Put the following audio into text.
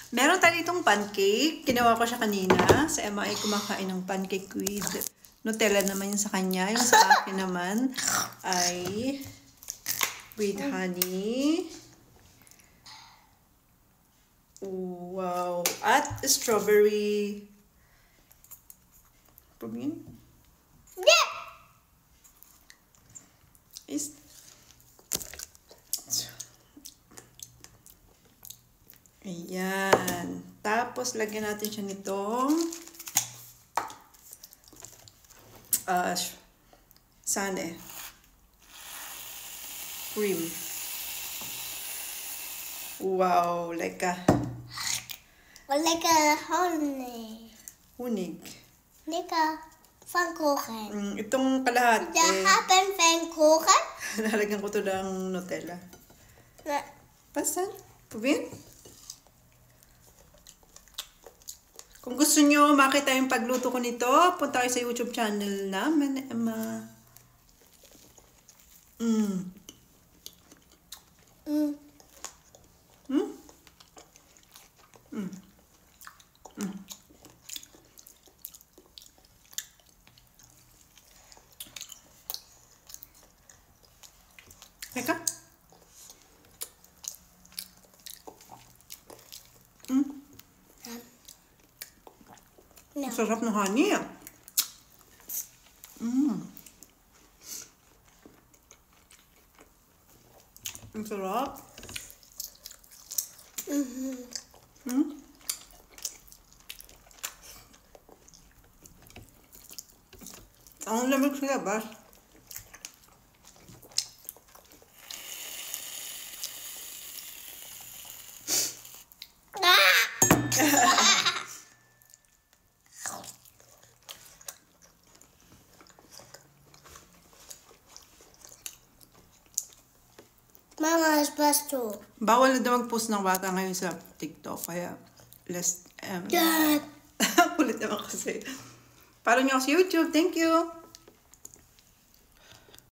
Meron tayo itong pancake. Ginawa ko siya kanina. Sa Emma ay kumakain ng pancake with Nutella naman yun sa kanya. Yung sa akin naman ay with honey. Wow. At strawberry. Pumingin? Yeah! Ayan. Tapos, lagyan natin siya nitong sane. Cream. Wow. Like a honey. Hunig. Like a Pfannkuchen. Itong kalahati. Haben Pfannkuchen? Lalagyan ko to ng Nutella. Pasan? Pubin? Kung gusto nyo makita yung pagluto ko nito, punta kayo sa YouTube channel namin, Emma. Teka. No. Sarap ng honey. Ang sarap. Ang lamig sa labas. Mama is best too. Bawal na daw mag-post ng bata ngayon sa TikTok. Kaya, less... Dad! Kulit naman kasi. Follow nyo ako sa YouTube. Thank you!